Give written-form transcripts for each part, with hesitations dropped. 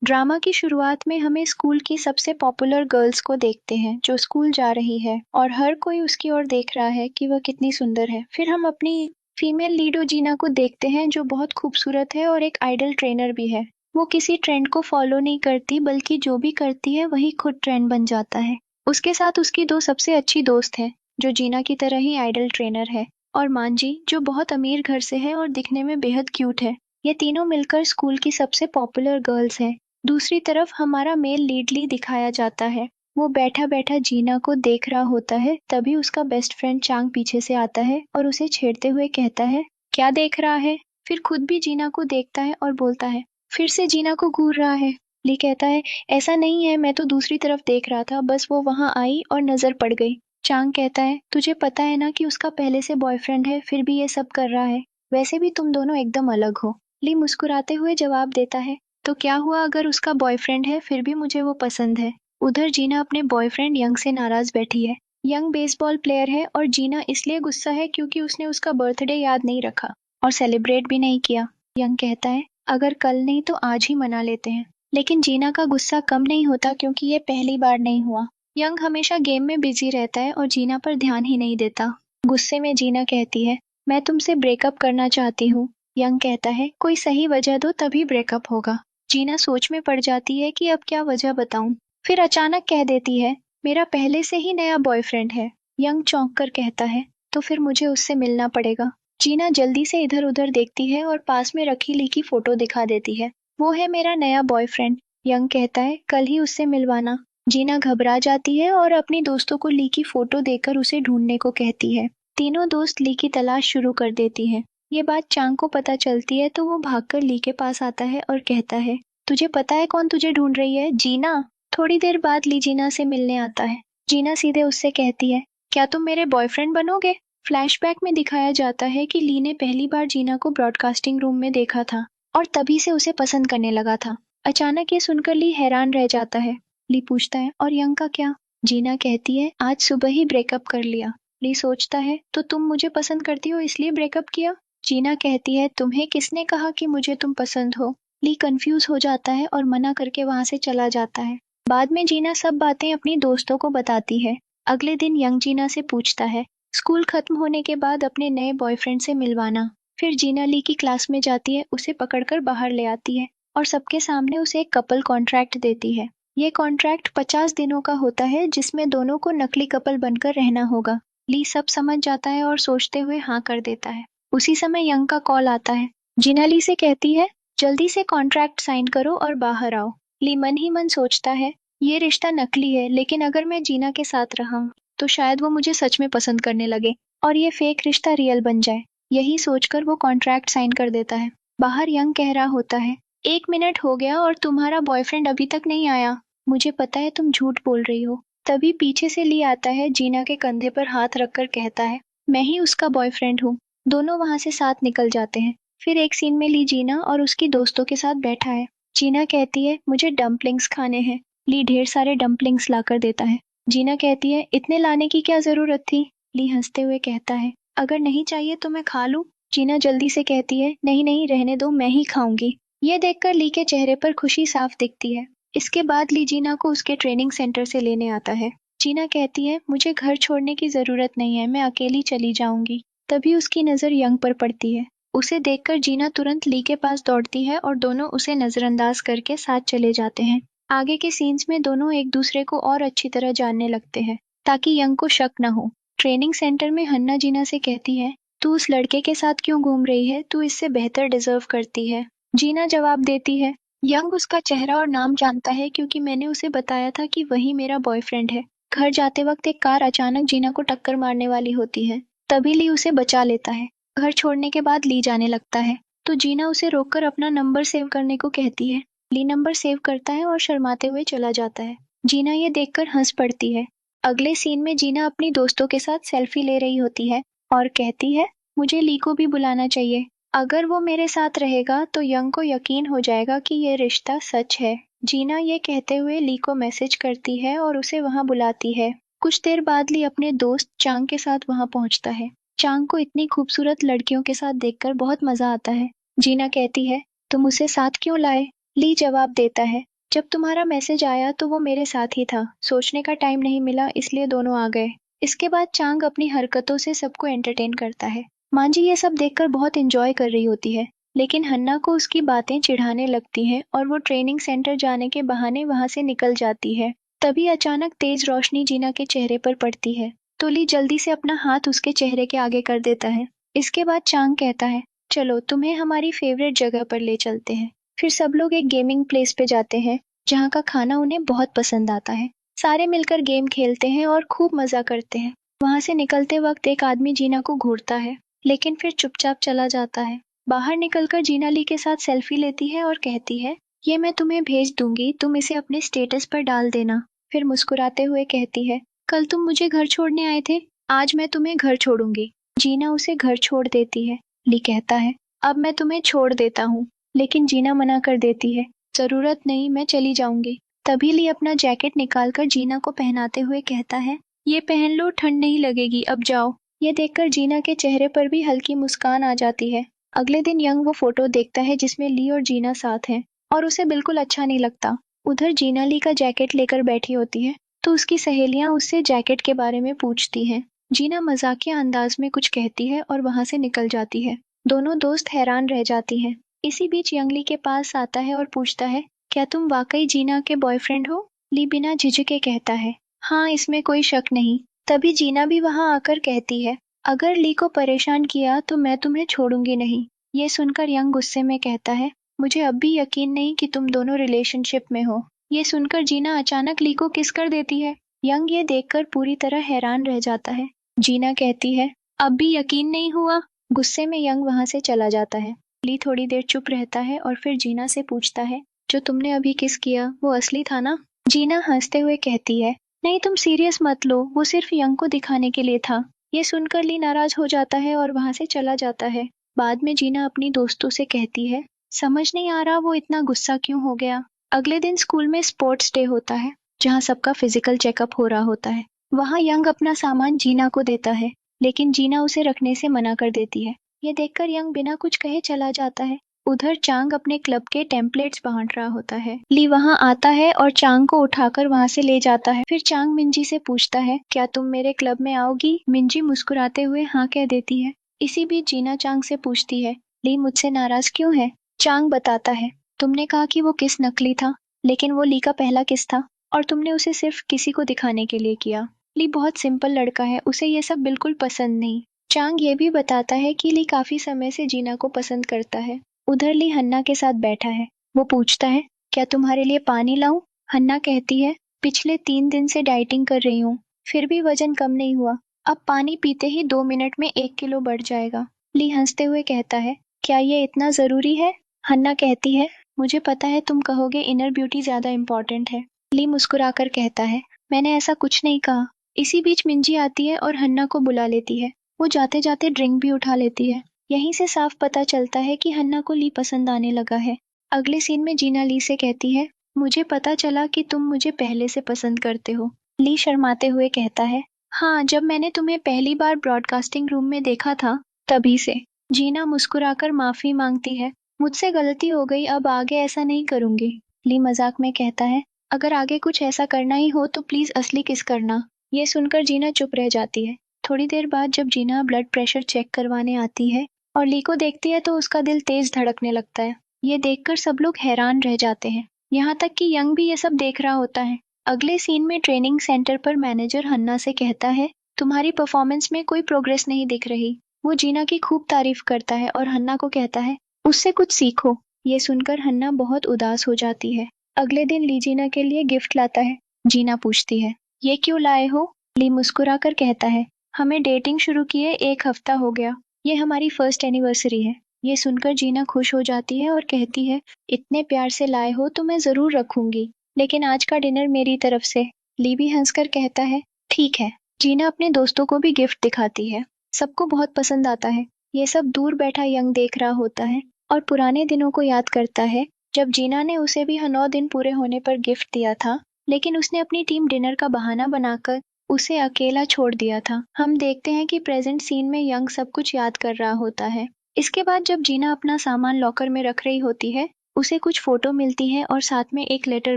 Drama की शुरुआत में हमें स्कूल की सबसे पॉपुलर गर्ल्स को देखते हैं जो स्कूल जा रही है और हर कोई उसकी ओर देख रहा है कि वह कितनी सुंदर है। फिर हम अपनी फीमेल लीडो जीना को देखते हैं जो बहुत खूबसूरत है और एक आइडल ट्रेनर भी है। वो किसी ट्रेंड को फॉलो नहीं करती बल्कि जो भी करती है वही खुद ट्रेंड बन जाता है। उसके साथ उसकी दो सबसे अच्छी दोस्त हैं जो जीना की तरह ही आइडल ट्रेनर है, और मांजी जो बहुत अमीर घर से है और दिखने में बेहद क्यूट है। ये तीनों मिलकर स्कूल की सबसे पॉपुलर गर्ल्स हैं। दूसरी तरफ हमारा मेल लीडली दिखाया जाता है। वो बैठा बैठा जीना को देख रहा होता है, तभी उसका बेस्ट फ्रेंड चांग पीछे से आता है और उसे छेड़ते हुए कहता है, क्या देख रहा है? फिर खुद भी जीना को देखता है और बोलता है, फिर से जीना को घूर रहा है। ली कहता है, ऐसा नहीं है, मैं तो दूसरी तरफ देख रहा था, बस वो वहां आई और नजर पड़ गई। चांग कहता है, तुझे पता है ना कि उसका पहले से बॉयफ्रेंड है, फिर भी ये सब कर रहा है। वैसे भी तुम दोनों एकदम अलग हो। ली मुस्कुराते हुए जवाब देता है, तो क्या हुआ अगर उसका बॉयफ्रेंड है, फिर भी मुझे वो पसंद है। उधर जीना अपने बॉयफ्रेंड यंग से नाराज बैठी है। यंग बेसबॉल प्लेयर है और जीना इसलिए गुस्सा है क्योंकि उसने उसका बर्थडे याद नहीं रखा और सेलिब्रेट भी नहीं किया। यंग कहता है, अगर कल नहीं तो आज ही मना लेते हैं। लेकिन जीना का गुस्सा कम नहीं होता क्योंकि ये पहली बार नहीं हुआ। यंग हमेशा गेम में बिजी रहता है और जीना पर ध्यान ही नहीं देता। गुस्से में जीना कहती है, मैं तुमसे ब्रेकअप करना चाहती हूँ। यंग कहता है, कोई सही वजह दो तभी ब्रेकअप होगा। जीना सोच में पड़ जाती है कि अब क्या वजह बताऊं। फिर अचानक कह देती है, मेरा पहले से ही नया बॉयफ्रेंड है। यंग चौंक कर कहता है, तो फिर मुझे उससे मिलना पड़ेगा। जीना जल्दी से इधर उधर देखती है और पास में रखी ली की फोटो दिखा देती है। वो है मेरा नया बॉयफ्रेंड। यंग कहता है, कल ही उससे मिलवाना। जीना घबरा जाती है और अपनी दोस्तों को ली की फोटो देकर उसे ढूंढने को कहती है। तीनों दोस्त ली की तलाश शुरू कर देती हैं। ये बात चांग को पता चलती है तो वो भागकर ली के पास आता है और कहता है, तुझे पता है कौन तुझे ढूंढ रही है, जीना। थोड़ी देर बाद ली जीना से मिलने आता है। जीना सीधे उससे कहती है, क्या तुम मेरे बॉयफ्रेंड बनोगे? फ्लैशबैक में दिखाया जाता है कि ली ने पहली बार जीना को ब्रॉडकास्टिंग रूम में देखा था और तभी से उसे पसंद करने लगा था। अचानक ये सुनकर ली हैरान रह जाता है। ली पूछता है, और यंग का क्या? जीना कहती है, आज सुबह ही ब्रेकअप कर लिया। ली सोचता है, तो तुम मुझे पसंद करती हो इसलिए ब्रेकअप किया? जीना कहती है, तुम्हें किसने कहा कि मुझे तुम पसंद हो? ली कंफ्यूज हो जाता है और मना करके वहां से चला जाता है। बाद में जीना सब बातें अपनी दोस्तों को बताती है। अगले दिन यंग जीना से पूछता है, स्कूल खत्म होने के बाद अपने नए बॉयफ्रेंड से मिलवाना। फिर जीना ली की क्लास में जाती है, उसे पकड़कर बाहर ले आती है और सबके सामने उसे एक कपल कॉन्ट्रैक्ट देती है। ये कॉन्ट्रैक्ट 50 दिनों का होता है जिसमें दोनों को नकली कपल बनकर रहना होगा। ली सब समझ जाता है और सोचते हुए हाँ कर देता है। उसी समय यंग का कॉल आता है। जीना ली से कहती है, जल्दी से कॉन्ट्रैक्ट साइन करो और बाहर आओ। ली मन ही मन सोचता है, ये रिश्ता नकली है, लेकिन अगर मैं जीना के साथ रहा तो शायद वो मुझे सच में पसंद करने लगे और ये फेक रिश्ता रियल बन जाए। यही सोचकर वो कॉन्ट्रैक्ट साइन कर देता है। बाहर यंग कह रहा होता है, 1 मिनट हो गया और तुम्हारा बॉयफ्रेंड अभी तक नहीं आया। मुझे पता है तुम झूठ बोल रही हो। तभी पीछे से ली आता है, जीना के कंधे पर हाथ रखकर कहता है, मैं ही उसका बॉयफ्रेंड हूँ। दोनों वहां से साथ निकल जाते हैं। फिर एक सीन में ली जीना और उसकी दोस्तों के साथ बैठा है। जीना कहती है, मुझे डम्पलिंग्स खाने हैं। ली ढेर सारे डम्पलिंग्स लाकर देता है। जीना कहती है, इतने लाने की क्या जरूरत थी? ली हंसते हुए कहता है, अगर नहीं चाहिए तो मैं खा लूं? जीना जल्दी से कहती है, नहीं नहीं रहने दो, मैं ही खाऊंगी। ये देखकर ली के चेहरे पर खुशी साफ दिखती है। इसके बाद ली जीना को उसके ट्रेनिंग सेंटर से लेने आता है। जीना कहती है, मुझे घर छोड़ने की जरूरत नहीं है, मैं अकेली चली जाऊंगी। तभी उसकी नजर यंग पर पड़ती है। उसे देखकर जीना तुरंत ली के पास दौड़ती है और दोनों उसे नजरअंदाज करके साथ चले जाते हैं। आगे के सीन्स में दोनों एक दूसरे को और अच्छी तरह जानने लगते हैं ताकि यंग को शक न हो। ट्रेनिंग सेंटर में हन्ना जीना से कहती है, तू उस लड़के के साथ क्यों घूम रही है? तू इससे बेहतर डिजर्व करती है। जीना जवाब देती है, यंग उसका चेहरा और नाम जानता है क्योंकि मैंने उसे बताया था कि वही मेरा बॉयफ्रेंड है। घर जाते वक्त एक कार अचानक जीना को टक्कर मारने वाली होती है। तभी ली उसे बचा लेता है। घर छोड़ने के बाद ली जाने लगता है तो जीना उसे रोककर अपना नंबर सेव करने को कहती है। ली नंबर सेव करता है और शर्माते हुए चला जाता है। जीना ये देखकर हंस पड़ती है। अगले सीन में जीना अपनी दोस्तों के साथ सेल्फी ले रही होती है और कहती है, मुझे ली को भी बुलाना चाहिए। अगर वो मेरे साथ रहेगा तो यंग को यकीन हो जाएगा कि ये रिश्ता सच है। जीना ये कहते हुए ली को मैसेज करती है और उसे वहां बुलाती है। कुछ देर बाद ली अपने दोस्त चांग के साथ वहां पहुंचता है। चांग को इतनी खूबसूरत लड़कियों के साथ देखकर बहुत मजा आता है। जीना कहती है, तुम उसे साथ क्यों लाए? ली जवाब देता है, जब तुम्हारा मैसेज आया तो वो मेरे साथ ही था, सोचने का टाइम नहीं मिला इसलिए दोनों आ गए। इसके बाद चांग अपनी हरकतों से सबको एंटरटेन करता है। मांजी ये सब देखकर बहुत एंजॉय कर रही होती है, लेकिन हन्ना को उसकी बातें चिढ़ाने लगती हैं और वो ट्रेनिंग सेंटर जाने के बहाने वहां से निकल जाती है। तभी अचानक तेज रोशनी जीना के चेहरे पर पड़ती है, तो ली जल्दी से अपना हाथ उसके चेहरे के आगे कर देता है। इसके बाद चांग कहता है, चलो तुम्हें हमारी फेवरेट जगह पर ले चलते हैं। फिर सब लोग एक गेमिंग प्लेस पे जाते हैं, जहाँ का खाना उन्हें बहुत पसंद आता है। सारे मिलकर गेम खेलते हैं और खूब मजा करते हैं। वहां से निकलते वक्त एक आदमी जीना को घूरता है, लेकिन फिर चुपचाप चला जाता है। बाहर निकलकर जीना ली के साथ सेल्फी लेती है और कहती है, ये मैं तुम्हें भेज दूंगी, तुम इसे अपने स्टेटस पर डाल देना। फिर मुस्कुराते हुए कहती है, कल तुम मुझे घर छोड़ने आए थे, आज मैं तुम्हें घर छोड़ूंगी। जीना उसे घर छोड़ देती है। ली कहता है, अब मैं तुम्हें छोड़ देता हूँ, लेकिन जीना मना कर देती है, जरूरत नहीं, मैं चली जाऊंगी। तभी ली अपना जैकेट निकालकर जीना को पहनाते हुए कहता है, ये पहन लो, ठंड नहीं लगेगी, अब जाओ। ये देखकर जीना के चेहरे पर भी हल्की मुस्कान आ जाती है। अगले दिन यंग वो फोटो देखता है जिसमें ली और जीना साथ हैं, और उसे बिल्कुल अच्छा नहीं लगता। उधर जीना ली का जैकेट लेकर बैठी होती है, तो उसकी सहेलियां उससे जैकेट के बारे में पूछती हैं। जीना मजाकिया अंदाज में कुछ कहती है और वहां से निकल जाती है। दोनों दोस्त हैरान रह जाती हैं। इसी बीच यंगली के पास आता है और पूछता है, क्या तुम वाकई जीना के बॉयफ्रेंड हो? ली बिना झिझके कहता है, हाँ, इसमें कोई शक नहीं। तभी जीना भी वहां आकर कहती है, अगर ली को परेशान किया तो मैं तुम्हें छोड़ूंगी नहीं। ये सुनकर यंग गुस्से में कहता है, मुझे अब भी यकीन नहीं कि तुम दोनों रिलेशनशिप में हो। ये सुनकर जीना अचानक ली को किस कर देती है। यंग ये देखकर पूरी तरह हैरान रह जाता है। जीना कहती है, अब भी यकीन नहीं हुआ? गुस्से में यंग वहां से चला जाता है। ली थोड़ी देर चुप रहता है और फिर जीना से पूछता है, जो तुमने अभी किस किया वो असली था ना? जीना हंसते हुए कहती है, नहीं, तुम सीरियस मत लो, वो सिर्फ यंग को दिखाने के लिए था। ये सुनकर ली नाराज हो जाता है और वहां से चला जाता है। बाद में जीना अपनी दोस्तों से कहती है, समझ नहीं आ रहा वो इतना गुस्सा क्यों हो गया। अगले दिन स्कूल में स्पोर्ट्स डे होता है, जहाँ सबका फिजिकल चेकअप हो रहा होता है। वहाँ यंग अपना सामान जीना को देता है, लेकिन जीना उसे रखने से मना कर देती है। ये देखकर यंग बिना कुछ कहे चला जाता है। उधर चांग अपने क्लब के टेम्पलेट्स बांट रहा होता है। ली वहां आता है और चांग को उठाकर वहां से ले जाता है। फिर चांग मिंजी से पूछता है, क्या तुम मेरे क्लब में आओगी? मिंजी मुस्कुराते हुए हाँ कह देती है। इसी बीच जीना चांग से पूछती है, ली मुझसे नाराज क्यों है? चांग बताता है, तुमने कहा कि वो किस नकली था, लेकिन वो ली का पहला किस था, और तुमने उसे सिर्फ किसी को दिखाने के लिए किया। ली बहुत सिंपल लड़का है, उसे ये सब बिल्कुल पसंद नहीं। चांग ये भी बताता है कि ली काफी समय से जीना को पसंद करता है। उधर ली हन्ना के साथ बैठा है। वो पूछता है, क्या तुम्हारे लिए पानी लाऊं? हन्ना कहती है, पिछले 3 दिन से डाइटिंग कर रही हूँ, फिर भी वजन कम नहीं हुआ। अब पानी पीते ही 2 मिनट में 1 किलो बढ़ जाएगा। ली हंसते हुए कहता है, क्या ये इतना जरूरी है? हन्ना कहती है, मुझे पता है तुम कहोगे इनर ब्यूटी ज्यादा इंपॉर्टेंट है। ली मुस्कुराकर कहता है, मैंने ऐसा कुछ नहीं कहा। इसी बीच मिंजी आती है और हन्ना को बुला लेती है। वो जाते जाते ड्रिंक भी उठा लेती है। यहीं से साफ पता चलता है कि हन्ना को ली पसंद आने लगा है। अगले सीन में जीना ली से कहती है, मुझे पता चला कि तुम मुझे पहले से पसंद करते हो। ली शर्माते हुए कहता है, हाँ, जब मैंने तुम्हें पहली बार ब्रॉडकास्टिंग रूम में देखा था, तभी से। जीना मुस्कुराकर माफी मांगती है, मुझसे गलती हो गई, अब आगे ऐसा नहीं करूंगी। ली मजाक में कहता है, अगर आगे कुछ ऐसा करना ही हो तो प्लीज असली किस करना। ये सुनकर जीना चुप रह जाती है। थोड़ी देर बाद जब जीना ब्लड प्रेशर चेक करवाने आती है और ली को देखती है तो उसका दिल तेज धड़कने लगता है। ये देखकर सब लोग हैरान रह जाते हैं, यहाँ तक कि यंग भी ये सब देख रहा होता है। अगले सीन में ट्रेनिंग सेंटर पर मैनेजर हन्ना से कहता है, तुम्हारी परफॉर्मेंस में कोई प्रोग्रेस नहीं दिख रही। वो जीना की खूब तारीफ करता है और हन्ना को कहता है, उससे कुछ सीखो। ये सुनकर हन्ना बहुत उदास हो जाती है। अगले दिन ली जीना के लिए गिफ्ट लाता है। जीना पूछती है, ये क्यों लाए हो? ली मुस्कुराकर कहता है, हमें डेटिंग शुरू किए 1 हफ्ता हो गया, ये हमारी फर्स्ट एनिवर्सरी है। ये सुनकर जीना खुश हो जाती है और कहती है, इतने प्यार से लाए हो तो मैं जरूर रखूंगी, लेकिन आज का डिनर मेरी तरफ से। ली भी हंसकर कहता है, ठीक है। जीना अपने दोस्तों को भी गिफ्ट दिखाती है, सबको बहुत पसंद आता है। ये सब दूर बैठा यंग देख रहा होता है और पुराने दिनों को याद करता है, जब जीना ने उसे भी 9 दिन पूरे होने पर गिफ्ट दिया था, लेकिन उसने अपनी टीम डिनर का बहाना बनाकर उसे अकेला छोड़ दिया था। हम देखते हैं कि प्रेजेंट सीन में यंग सब कुछ याद कर रहा होता है। इसके बाद जब जीना अपना सामान लॉकर में रख रही होती है, उसे कुछ फोटो मिलती है और साथ में एक लेटर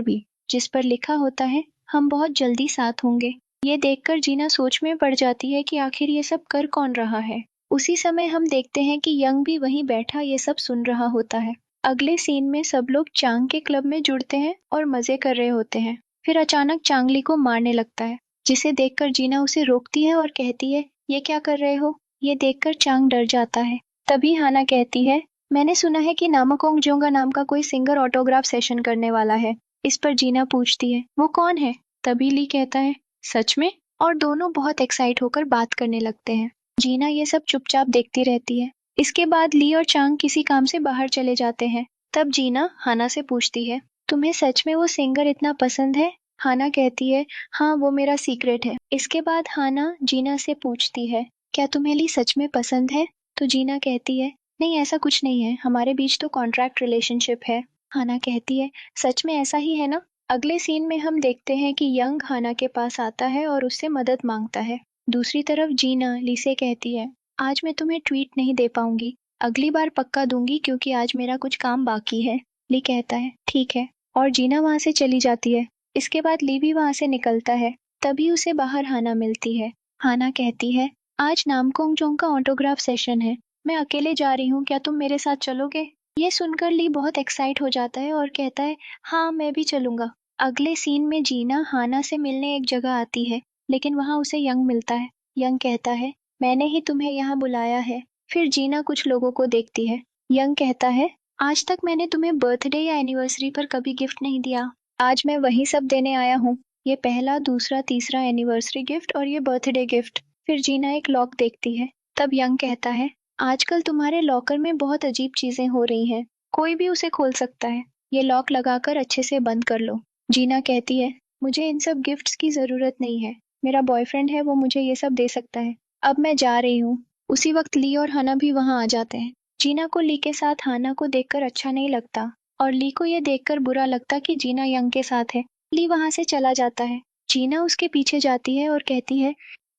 भी, जिस पर लिखा होता है हम बहुत जल्दी साथ होंगे। ये देखकर जीना सोच में पड़ जाती है कि आखिर ये सब कर कौन रहा है। उसी समय हम देखते हैं कि यंग भी वहीं बैठा ये सब सुन रहा होता है। अगले सीन में सब लोग चांग के क्लब में जुड़ते हैं और मजे कर रहे होते हैं। फिर अचानक चांगली को मारने लगता है, जिसे देखकर जीना उसे रोकती है और कहती है ये क्या कर रहे हो। ये देखकर चांग डर जाता है। तभी हाना कहती है मैंने सुना है कि नामकोंग जोंगा नाम का कोई सिंगर ऑटोग्राफ सेशन करने वाला है। इस पर जीना पूछती है वो कौन है। तभी ली कहता है सच में। और दोनों बहुत एक्साइट होकर बात करने लगते हैं। जीना ये सब चुपचाप देखती रहती है। इसके बाद ली और चांग किसी काम से बाहर चले जाते हैं। तब जीना हाना से पूछती है तुम्हें सच में वो सिंगर इतना पसंद है। हाना कहती है हाँ वो मेरा सीक्रेट है। इसके बाद हाना जीना से पूछती है क्या तुम्हें ली सच में पसंद है। तो जीना कहती है नहीं ऐसा कुछ नहीं है, हमारे बीच तो कॉन्ट्रैक्ट रिलेशनशिप है। हाना कहती है सच में ऐसा ही है ना। अगले सीन में हम देखते हैं कि यंग हाना के पास आता है और उससे मदद मांगता है। दूसरी तरफ जीना ली से कहती है आज मैं तुम्हें ट्वीट नहीं दे पाऊंगी, अगली बार पक्का दूंगी क्योंकि आज मेरा कुछ काम बाकी है। ली कहता है ठीक है और जीना वहां से चली जाती है। इसके बाद ली भी वहां से निकलता है। तभी उसे बाहर हाना मिलती है। हाना कहती है आज नामकोंग जोंग का ऑटोग्राफ सेशन है, मैं अकेले जा रही हूँ, क्या तुम मेरे साथ चलोगे। ये सुनकर ली बहुत एक्साइट हो जाता है और कहता है हाँ मैं भी चलूंगा। अगले सीन में जीना हाना से मिलने एक जगह आती है, लेकिन वहां उसे यंग मिलता है। यंग कहता है मैंने ही तुम्हें यहाँ बुलाया है। फिर जीना कुछ लोगों को देखती है। यंग कहता है आज तक मैंने तुम्हें बर्थडे या एनिवर्सरी पर कभी गिफ्ट नहीं दिया, आज मैं वही सब देने आया हूँ। ये पहला दूसरा तीसरा एनिवर्सरी गिफ्ट और ये बर्थडे गिफ्ट। फिर जीना एक लॉक देखती है। तब यंग कहता है आजकल तुम्हारे लॉकर में बहुत अजीब चीजें हो रही हैं, कोई भी उसे खोल सकता है, ये लॉक लगाकर अच्छे से बंद कर लो। जीना कहती है मुझे इन सब गिफ्ट्स की जरूरत नहीं है, मेरा बॉयफ्रेंड है वो मुझे ये सब दे सकता है, अब मैं जा रही हूँ। उसी वक्त ली और हाना भी वहां आ जाते हैं। जीना को ली के साथ हाना को देखकर अच्छा नहीं लगता और ली को ये देखकर बुरा लगता कि जीना यंग के साथ है। ली वहां से चला जाता है। जीना उसके पीछे जाती है और कहती है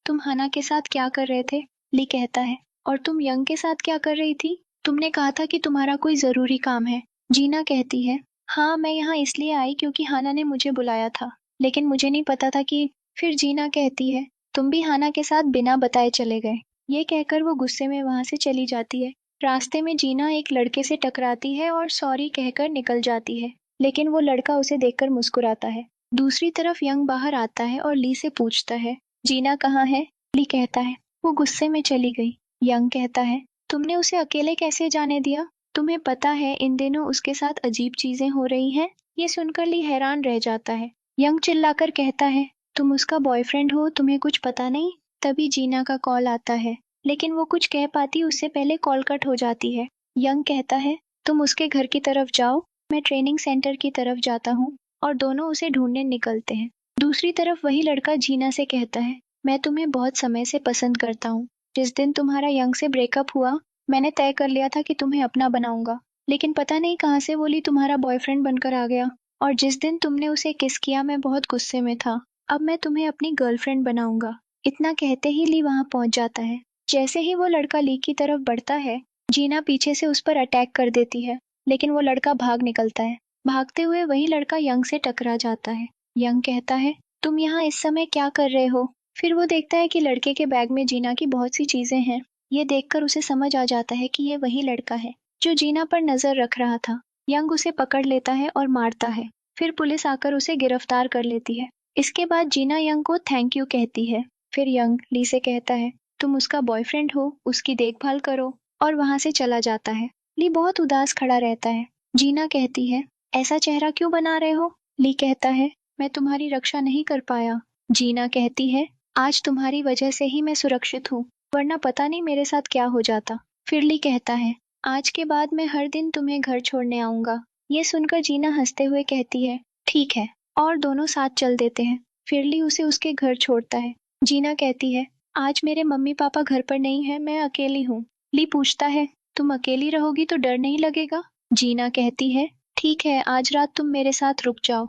तुम हाना के साथ क्या कर रहे थे। ली कहता है और तुम यंग के साथ क्या कर रही थी, तुमने कहा था कि तुम्हारा कोई जरूरी काम है। जीना कहती है हाँ मैं यहाँ इसलिए आई क्योंकि हाना ने मुझे बुलाया था, लेकिन मुझे नहीं पता था कि। फिर जीना कहती है तुम भी हाना के साथ बिना बताए चले गए। ये कहकर वो गुस्से में वहां से चली जाती है। रास्ते में जीना एक लड़के से टकराती है और सॉरी कहकर निकल जाती है, लेकिन वो लड़का उसे देखकर मुस्कुराता है। दूसरी तरफ यंग बाहर आता है और ली से पूछता है जीना कहाँ है। ली कहता है वो गुस्से में चली गई। यंग कहता है तुमने उसे अकेले कैसे जाने दिया, तुम्हें पता है इन दिनों उसके साथ अजीब चीजें हो रही हैं। ये सुनकर ली हैरान रह जाता है। यंग चिल्लाकर कहता है तुम उसका बॉयफ्रेंड हो, तुम्हें कुछ पता नहीं। तभी जीना का कॉल आता है, लेकिन वो कुछ कह पाती उससे पहले कॉल कट हो जाती है। यंग कहता है तुम उसके घर की तरफ जाओ, मैं ट्रेनिंग सेंटर की तरफ जाता हूँ। और दोनों उसे ढूंढने निकलते हैं। दूसरी तरफ वही लड़का जीना से कहता है मैं तुम्हें बहुत समय से पसंद करता हूँ, जिस दिन तुम्हारा यंग से ब्रेकअप हुआ मैंने तय कर लिया था कि तुम्हें अपना बनाऊंगा, लेकिन पता नहीं कहाँ से वो ली तुम्हारा बॉयफ्रेंड बनकर आ गया। और जिस दिन तुमने उसे किस किया मैं बहुत गुस्से में था, अब मैं तुम्हें अपनी गर्लफ्रेंड बनाऊंगा। इतना कहते ही ली वहां पहुंच जाता है। जैसे ही वो लड़का ली की तरफ बढ़ता है, जीना पीछे से उस पर अटैक कर देती है, लेकिन वो लड़का भाग निकलता है। भागते हुए वही लड़का यंग से टकरा जाता है। यंग कहता है तुम यहाँ इस समय क्या कर रहे हो। फिर वो देखता है कि लड़के के बैग में जीना की बहुत सी चीजें हैं। ये देखकर उसे समझ आ जाता है कि ये वही लड़का है जो जीना पर नजर रख रहा था। यंग उसे पकड़ लेता है और मारता है। फिर पुलिस आकर उसे गिरफ्तार कर लेती है। इसके बाद जीना यंग को थैंक यू कहती है। फिर यंग ली से कहता है तुम उसका बॉयफ्रेंड हो, उसकी देखभाल करो, और वहां से चला जाता है। ली बहुत उदास खड़ा रहता है। जीना कहती है ऐसा चेहरा क्यों बना रहे हो। ली कहता है मैं तुम्हारी रक्षा नहीं कर पाया। जीना कहती है आज तुम्हारी वजह से ही मैं सुरक्षित हूँ, वरना पता नहीं मेरे साथ क्या हो जाता। फिर ली कहता है आज के बाद मैं हर दिन तुम्हें घर छोड़ने आऊंगा। ये सुनकर जीना हंसते हुए कहती है ठीक है, और दोनों साथ चल देते हैं। फिर ली उसे उसके घर छोड़ता है। जीना कहती है आज मेरे मम्मी पापा घर पर नहीं है, मैं अकेली हूँ। ली पूछता है तुम अकेली रहोगी तो डर नहीं लगेगा। जीना कहती है ठीक है, आज रात तुम मेरे साथ रुक जाओ।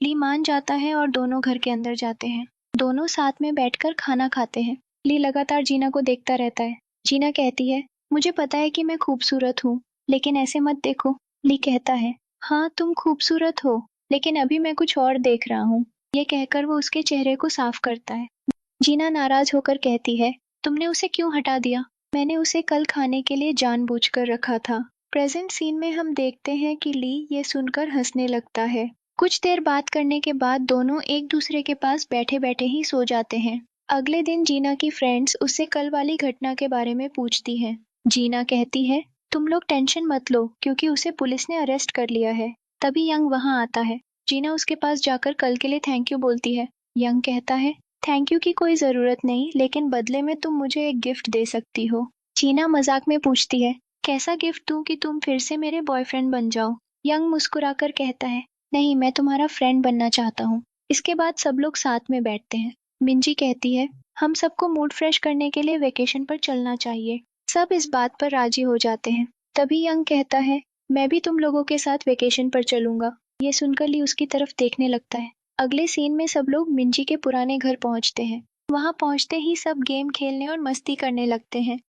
ली मान जाता है और दोनों घर के अंदर जाते हैं। दोनों साथ में बैठकर खाना खाते हैं। ली लगातार जीना को देखता रहता है। जीना कहती है मुझे पता है कि मैं खूबसूरत हूँ, लेकिन ऐसे मत देखो। ली कहता है हाँ, तुम खूबसूरत हो, लेकिन अभी मैं कुछ और देख रहा हूँ। ये कहकर वो उसके चेहरे को साफ करता है। जीना नाराज होकर कहती है, तुमने उसे क्यों हटा दिया? मैंने उसे कल खाने के लिए जानबूझकर रखा था। प्रेजेंट सीन में हम देखते हैं कि ली ये सुनकर हंसने लगता है। कुछ देर बात करने के बाद दोनों एक दूसरे के पास बैठे बैठे ही सो जाते हैं। अगले दिन जीना की फ्रेंड्स उससे कल वाली घटना के बारे में पूछती हैं। जीना कहती है, तुम लोग टेंशन मत लो क्योंकि उसे पुलिस ने अरेस्ट कर लिया है। तभी यंग वहां आता है। जीना उसके पास जाकर कल के लिए थैंक यू बोलती है। यंग कहता है, थैंक यू की कोई जरूरत नहीं, लेकिन बदले में तुम मुझे एक गिफ्ट दे सकती हो। चीना मजाक में पूछती है, कैसा गिफ्ट दूं कि तुम फिर से मेरे बॉयफ्रेंड बन जाओ? यंग मुस्कुराकर कहता है, नहीं, मैं तुम्हारा फ्रेंड बनना चाहता हूँ। इसके बाद सब लोग साथ में बैठते हैं। मिंजी कहती है, हम सबको मूड फ्रेश करने के लिए वेकेशन पर चलना चाहिए। सब इस बात पर राजी हो जाते हैं। तभी यंग कहता है, मैं भी तुम लोगों के साथ वेकेशन पर चलूंगा। ये सुनकर ली उसकी तरफ देखने लगता है। अगले सीन में सब लोग मिंजी के पुराने घर पहुंचते हैं। वहां पहुंचते ही सब गेम खेलने और मस्ती करने लगते हैं।